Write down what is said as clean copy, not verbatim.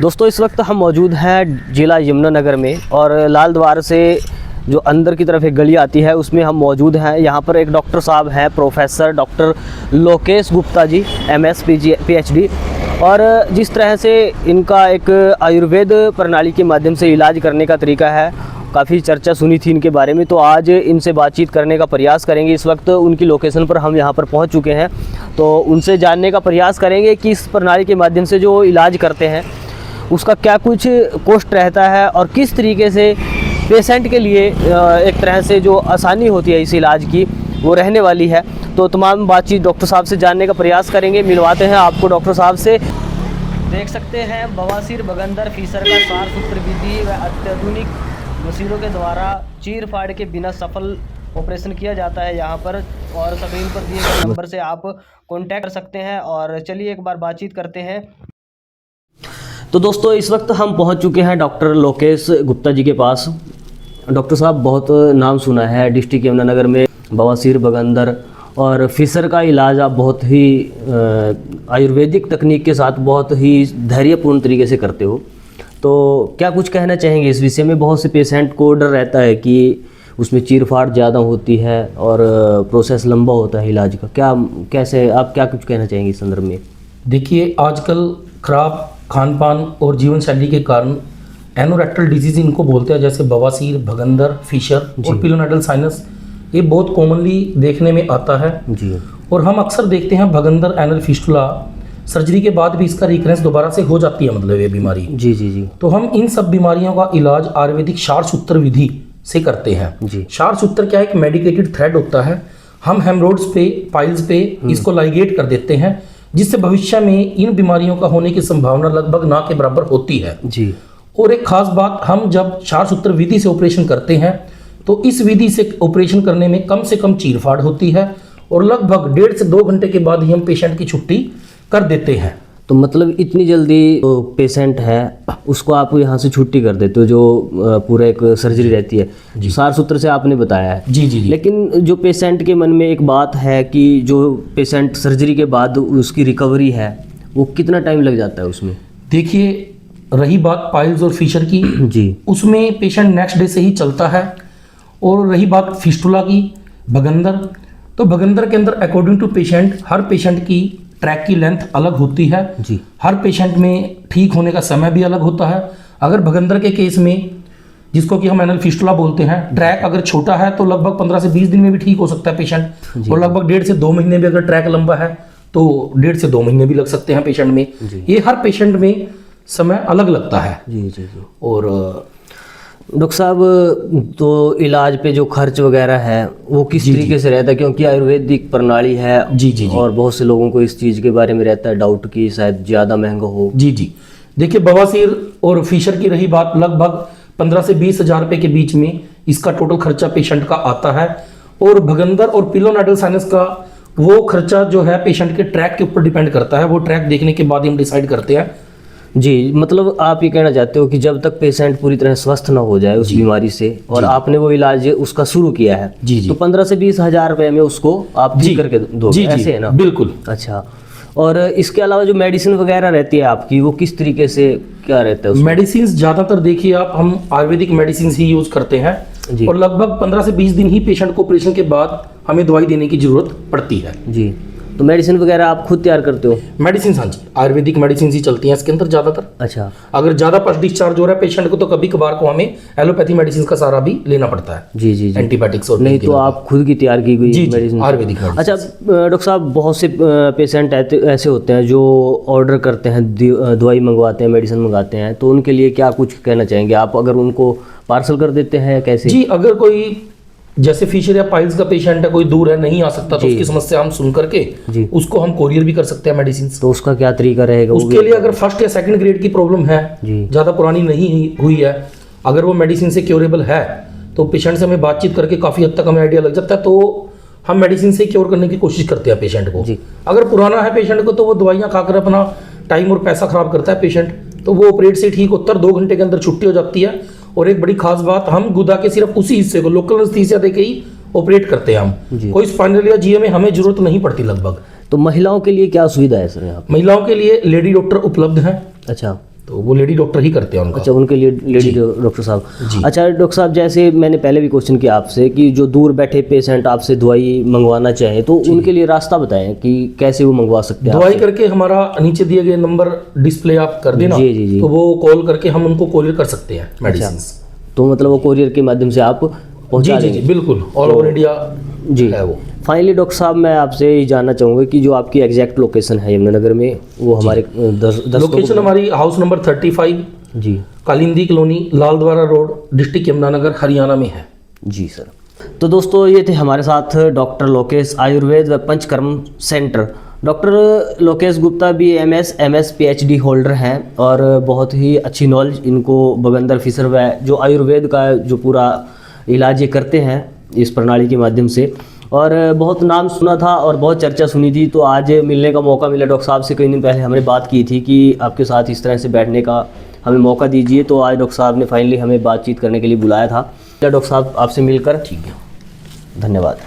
दोस्तों इस वक्त हम मौजूद हैं जिला यमुनानगर में और लाल द्वार से जो अंदर की तरफ एक गली आती है उसमें हम मौजूद हैं। यहाँ पर एक डॉक्टर साहब हैं, professor doctor Lokesh Gupta ji, MS PhD। और जिस तरह से इनका एक आयुर्वेद प्रणाली के माध्यम से इलाज करने का तरीका है, काफ़ी चर्चा सुनी थी इनके बारे में, तो आज इनसे बातचीत करने का प्रयास करेंगे। इस वक्त उनकी लोकेशन पर हम यहाँ पर पहुँच चुके हैं, तो उनसे जानने का प्रयास करेंगे कि इस प्रणाली के माध्यम से जो इलाज करते हैं उसका क्या कुछ कॉस्ट रहता है और किस तरीके से पेशेंट के लिए एक तरह से जो आसानी होती है इस इलाज की वो रहने वाली है। तो तमाम बातचीत डॉक्टर साहब से जानने का प्रयास करेंगे। मिलवाते हैं आपको डॉक्टर साहब से। देख सकते हैं बवासीर, बगंदर, फीसर का सार सूत्र विधि व अत्याधुनिक मशीनों के द्वारा चीर फाड़ के बिना सफल ऑपरेशन किया जाता है यहाँ पर, और स्क्रीन पर दिए गए नंबर से आप कॉन्टैक्ट कर सकते हैं। और चलिए एक बार बातचीत करते हैं। तो दोस्तों इस वक्त हम पहुंच चुके हैं डॉक्टर लोकेश गुप्ता जी के पास। डॉक्टर साहब, बहुत नाम सुना है डिस्ट्रिक्ट यमुनानगर में बवासीर, बगंदर और फिशर का इलाज आप बहुत ही आयुर्वेदिक तकनीक के साथ बहुत ही धैर्यपूर्ण तरीके से करते हो, तो क्या कुछ कहना चाहेंगे इस विषय में? बहुत से पेशेंट को डर रहता है कि उसमें चीर-फाड़ ज़्यादा होती है और प्रोसेस लंबा होता है इलाज का, कैसे आप क्या कुछ कहना चाहेंगे इस संदर्भ में? देखिए, आजकल खराब खान पान और जीवन शैली के कारण एनोरेक्टल डिजीज इनको बोलते हैं, जैसे बवासीर, भगंदर, फिशर और पिलोनेडल साइनस, ये बहुत कॉमनली देखने में आता है जी। और हम अक्सर देखते हैं भगंदर एनल फिस्टुला सर्जरी के बाद भी इसका रिकरेंस दोबारा से हो जाती है, मतलब ये बीमारी। जी जी जी। तो हम इन सब बीमारियों का इलाज आयुर्वेदिक क्षार सूत्र विधि से करते हैं। जी। क्षार सूत्र क्या है? एक मेडिकेटेड थ्रेड होता है। हम हेमरोड्स पे, पाइल्स पे इसको लाइगेट कर देते हैं, जिससे भविष्य में इन बीमारियों का होने की संभावना लगभग ना के बराबर होती है। जी। और एक खास बात, हम जब क्षार सूत्र विधि से ऑपरेशन करते हैं तो इस विधि से ऑपरेशन करने में कम से कम चीरफाड़ होती है और लगभग 1.5 से 2 घंटे के बाद ही हम पेशेंट की छुट्टी कर देते हैं। तो मतलब इतनी जल्दी जो पेशेंट है उसको आप यहाँ से छुट्टी कर देते हो, जो पूरा एक सर्जरी रहती है सार सूत्र से आपने बताया है। जी जी जी। लेकिन जो पेशेंट के मन में एक बात है कि जो पेशेंट सर्जरी के बाद उसकी रिकवरी है वो कितना टाइम लग जाता है उसमें? देखिए, रही बात पाइल्स और फिशर की, जी, उसमें पेशेंट नेक्स्ट डे से ही चलता है। और रही बात फिस्टुला की, भगंदर, तो भगंदर के अंदर अकॉर्डिंग टू पेशेंट, हर पेशेंट की ट्रैक की लेंथ अलग होती है जी। हर पेशेंट में ठीक होने का समय भी अलग होता है। अगर भगंदर के केस में, जिसको कि हम एनल फिस्टुला बोलते हैं, ट्रैक अगर छोटा है तो लगभग 15 से 20 दिन में भी ठीक हो सकता है पेशेंट, और लगभग 1.5 से 2 महीने भी अगर ट्रैक लंबा है तो 1.5 से 2 महीने भी लग सकते हैं पेशेंट में। ये हर पेशेंट में समय अलग लगता है। जी जी जी। और डॉक्टर साहब, तो इलाज पे जो खर्च वगैरह है वो किस तरीके से रहता है? क्योंकि आयुर्वेदिक प्रणाली है जी जी जी। और बहुत से लोगों को इस चीज़ के बारे में रहता है डाउट कि शायद ज़्यादा महंगा हो। जी जी। देखिए, बवासीर और फिशर की रही बात, लगभग 15 से 20 हज़ार रुपये के बीच में इसका टोटल खर्चा पेशेंट का आता है। और भगंदर और पिलोनेडल साइनस का वो खर्चा जो है पेशेंट के ट्रैक के ऊपर डिपेंड करता है। वो ट्रैक देखने के बाद ही हम डिसाइड करते हैं। जी, मतलब आप ये कहना चाहते हो कि जब तक पेशेंट पूरी तरह स्वस्थ ना हो जाए उस बीमारी से और आपने वो इलाज उसका शुरू किया है, जी जी, तो 15 से 20 हज़ार रुपये में उसको आप ठीक करके दोगे, ऐसे है ना? बिल्कुल। अच्छा, और इसके अलावा जो मेडिसिन वगैरह रहती है आपकी, वो किस तरीके से क्या रहता है उसमें? मेडिसिन ज़्यादातर देखिए आप, हम आयुर्वेदिक मेडिसिन ही यूज़ करते हैं और लगभग 15 से 20 दिन ही पेशेंट को ऑपरेशन के बाद हमें दवाई देने की जरूरत पड़ती है। जी, तो मेडिसिन वगैरह आप खुद तैयार करते हो? मेडिसिन, हाँ जी, आयुर्वेदिक मेडिसिन ही चलती हैं इसके अंदर ज़्यादातर। अच्छा, अगर ज़्यादा पस्ट डिस्चार्ज हो रहा है पेशेंट को तो कभी कभार को हमें एलोपैथी मेडिसिन का सहारा भी लेना पड़ता है। जी जी जी। एंटीबायोटिक्स और नहीं तो आप खुद की तैयार की गई मेडिसिन? आयुर्वेदिक। अच्छा डॉक्टर साहब, बहुत से पेशेंट ऐसे होते हैं जो ऑर्डर करते हैं, दवाई मंगवाते हैं, मेडिसिन मंगाते हैं, तो उनके लिए क्या कुछ कहना चाहेंगे आप? अगर उनको पार्सल कर देते हैं कैसे? जी, अगर कोई जैसे फिशर या पाइल्स का पेशेंट है, कोई दूर है, नहीं आ सकता, तो उसकी समस्या हम सुन करके उसको हम कोरियर भी कर सकते हैं मेडिसिन। तो उसका क्या तरीका रहेगा? उसके लिए अगर फर्स्ट या सेकंड ग्रेड की प्रॉब्लम है, ज़्यादा पुरानी नहीं हुई है, अगर वो मेडिसिन से क्योरेबल है, तो पेशेंट से हमें बातचीत करके काफ़ी हद तक हमें आइडिया लग जाता है, तो हम मेडिसिन से क्योर करने की कोशिश करते हैं पेशेंट को। अगर पुराना है पेशेंट को तो वो दवाइयाँ खाकर अपना टाइम और पैसा खराब करता है पेशेंट, तो वो ऑपरेट से ठीक होता है, 2 घंटे के अंदर छुट्टी हो जाती है। और एक बड़ी खास बात, हम गुदा के सिर्फ उसी हिस्से को लोकल एनेस्थीसिया देके ही ऑपरेट करते हैं हम, कोई स्पाइनल या जीए में हमें जरूरत नहीं पड़ती लगभग। तो महिलाओं के लिए क्या सुविधा है सर यहाँ? महिलाओं के लिए लेडी डॉक्टर उपलब्ध हैं। अच्छा, तो वो लेडी डॉक्टर ही करते हैं उनका। अच्छा, उनके लिए लेडी डॉक्टर साहब। जी। अच्छा डॉक्टर साहब, जैसे मैंने पहले भी क्वेश्चन किया आपसे कि जो दूर बैठे पेशेंट आपसे दवाई मंगवाना चाहे तो उनके लिए रास्ता बताएं कि कैसे वो मंगवा सकते हैं दवाई आपसे? करके हमारा नीचे दिए गए नंबर डिस्प्ले आप कर देना, जी, जी, जी। तो वो कॉल करके हम उनको कोरियर कर सकते हैं मेडिसिन। तो मतलब वो कोरियर के माध्यम से आप पहुंचा जी जी देंगे? जी बिल्कुल, ऑल ओवर इंडिया जी है वो। फाइनली डॉक्टर साहब, मैं आपसे ये जानना चाहूँगा कि जो आपकी एग्जैक्ट लोकेशन है यमुनानगर में, वो हमारे लोकेशन हमारी house number 35 G Kalindi colony, Laldwara road, district Yamunanagar, Haryana में है। जी सर। तो दोस्तों, ये थे हमारे साथ डॉक्टर लोकेश, आयुर्वेद व पंचकर्म सेंटर। डॉक्टर लोकेश गुप्ता भी MS PhD होल्डर हैं और बहुत ही अच्छी नॉलेज इनको बगंदर फिशर व जो आयुर्वेद का जो पूरा इलाज ये करते हैं इस प्रणाली के माध्यम से, और बहुत नाम सुना था और बहुत चर्चा सुनी थी। तो आज मिलने का मौका मिला डॉक्टर साहब से। कई दिन पहले हमने बात की थी कि आपके साथ इस तरह से बैठने का हमें मौका दीजिए, तो आज डॉक्टर साहब ने फाइनली हमें बातचीत करने के लिए बुलाया था। डॉक्टर साहब, आपसे मिलकर ठीक है, धन्यवाद।